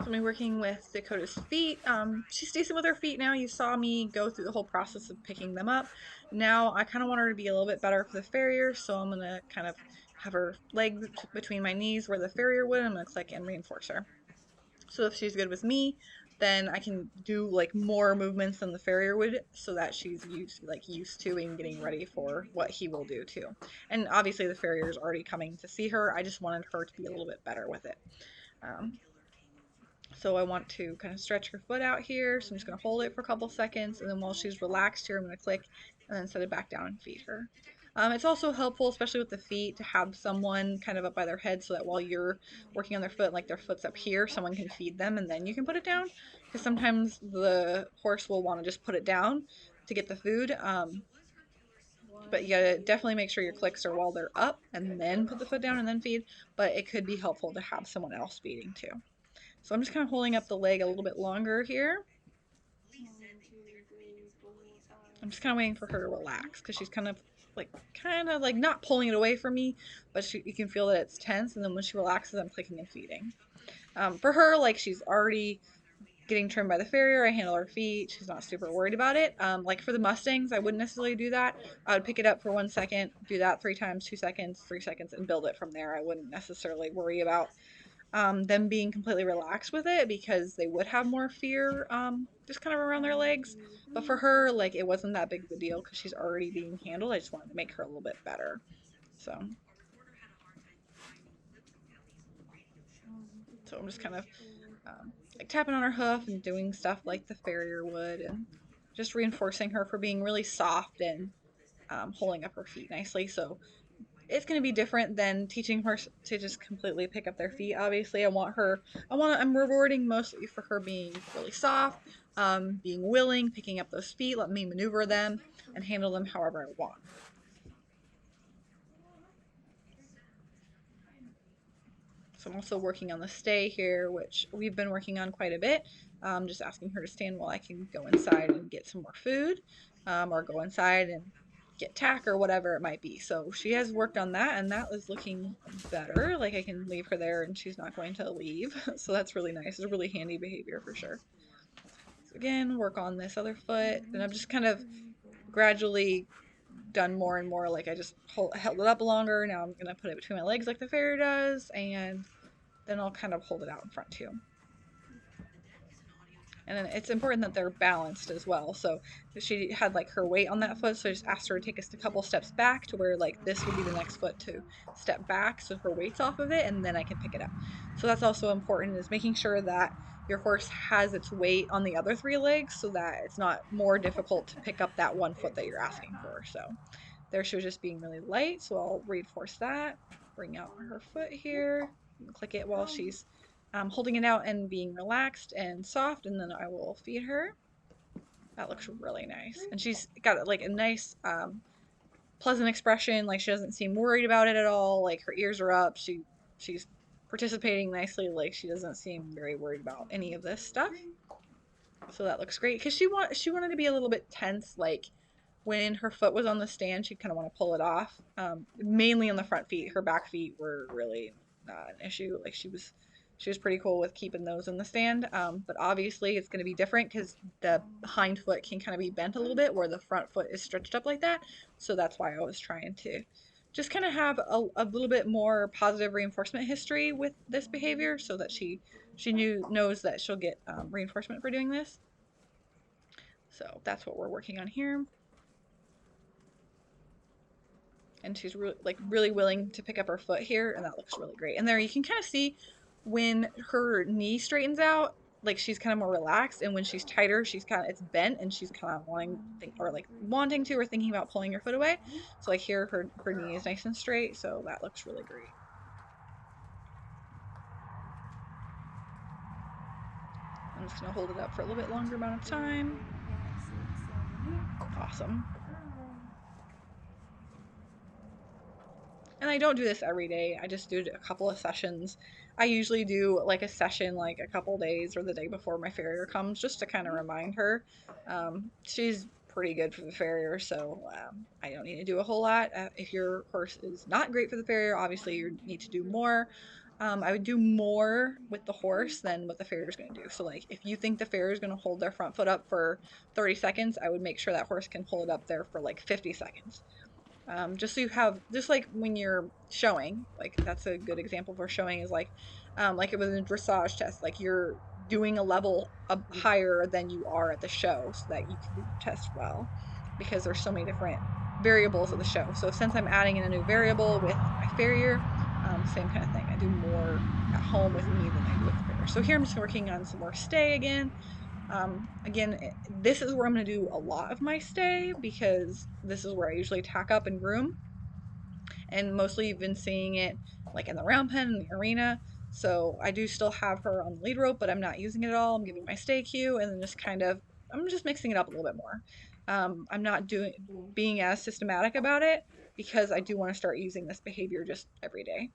I'm gonna be working with Dakota's feet. She's decent with her feet now. You saw me go through the whole process of picking them up. Now I kind of want her to be a little bit better for the farrier, so I'm gonna kind of have her legs between my knees where the farrier would. I'm gonna click and reinforce her. So if she's good with me, then I can do like more movements than the farrier would, so that she's used to and getting ready for what he will do too. And obviously the farrier is already coming to see her. I just wanted her to be a little bit better with it. Um, so I want to kind of stretch her foot out here. So I'm just going to hold it for a couple seconds. And then while she's relaxed here, I'm going to click and then set it back down and feed her. It's also helpful, especially with the feet, to have someone kind of up by their head so that while you're working on their foot, like their foot's up here, someone can feed them and then you can put it down. Because sometimes the horse will want to just put it down to get the food. But you gotta definitely make sure your clicks are while they're up and then put the foot down and then feed. But it could be helpful to have someone else feeding too. So I'm just kind of holding up the leg a little bit longer here. I'm just kind of waiting for her to relax because she's kind of like not pulling it away from me, but you can feel that it's tense. And then when she relaxes, I'm clicking and feeding. For her, like she's already getting trimmed by the farrier. I handle her feet. She's not super worried about it. Like for the Mustangs, I wouldn't necessarily do that. I would pick it up for 1 second, do that 3 times, 2 seconds, 3 seconds, and build it from there. I wouldn't necessarily worry about them being completely relaxed with it because they would have more fear just kind of around their legs. But for her, like it wasn't that big of a deal because she's already being handled. I just wanted to make her a little bit better. So, so I'm just kind of like tapping on her hoof and doing stuff like the farrier would, and just reinforcing her for being really soft and holding up her feet nicely. So it's going to be different than teaching her to just completely pick up their feet. Obviously, I'm rewarding mostly for her being really soft, being willing, picking up those feet, let me maneuver them and handle them however I want. So I'm also working on the stay here, which we've been working on quite a bit. Just asking her to stand while I can go inside and get some more food, or go inside and get tack or whatever it might be. So she has worked on that, and that is looking better. Like I can leave her there and she's not going to leave. So that's really nice. It's a really handy behavior for sure. So again, work on this other foot, and I'm just kind of gradually done more and more. Like I just held it up longer. Now I'm gonna put it between my legs like the farrier does, and then I'll kind of hold it out in front too. And then it's important that they're balanced as well. So she had like her weight on that foot, so I just asked her to take us a couple steps back to where like this would be the next foot to step back so her weight's off of it, and then I can pick it up. So that's also important, is making sure that your horse has its weight on the other 3 legs so that it's not more difficult to pick up that one foot that you're asking for. So there she was just being really light, so I'll reinforce that. Bring out her foot here, click it while she's holding it out and being relaxed and soft, and then I will feed her. That looks really nice. And she's got like a nice pleasant expression, like she doesn't seem worried about it at all. Like her ears are up. She's participating nicely, like she doesn't seem very worried about any of this stuff. So that looks great because she wanted to be a little bit tense, like when her foot was on the stand, she'd kind of want to pull it off. Mainly on the front feet. Her back feet were really not an issue. Like she was pretty cool with keeping those in the stand. But obviously it's going to be different because the hind foot can kind of be bent a little bit where the front foot is stretched up like that. So that's why I was trying to just kind of have a little bit more positive reinforcement history with this behavior so that she knows that she'll get reinforcement for doing this. So that's what we're working on here. And she's really willing to pick up her foot here, and that looks really great. And there you can kind of see when her knee straightens out, like she's kind of more relaxed, and when she's tighter, it's bent, and she's kind of wanting to or thinking about pulling her foot away. So like here, her knee is nice and straight, so that looks really great. I'm just gonna hold it up for a little bit longer amount of time. Awesome. And I don't do this every day. I just do a couple of sessions. I usually do like a session like a couple days or the day before my farrier comes just to kind of remind her. She's pretty good for the farrier, so I don't need to do a whole lot. If your horse is not great for the farrier, obviously you need to do more. I would do more with the horse than what the farrier is going to do. So, like, if you think the farrier is going to hold their front foot up for 30 seconds, I would make sure that horse can pull it up there for like 50 seconds. Just so you have, just like when you're showing, like that's a good example for showing is like it was a dressage test, like you're doing a level up higher than you are at the show so that you can do your test well, because there's so many different variables at the show. So since I'm adding in a new variable with my farrier, same kind of thing. I do more at home with me than I do with the farrier. So here I'm just working on some more stay again. Again, this is where I'm going to do a lot of my stay because this is where I usually tack up and groom. And mostly you've been seeing it like in the round pen, in the arena. So I do still have her on the lead rope, but I'm not using it at all. I'm giving my stay cue and then just kind of, I'm just mixing it up a little bit more. I'm not being as systematic about it because I do want to start using this behavior just every day.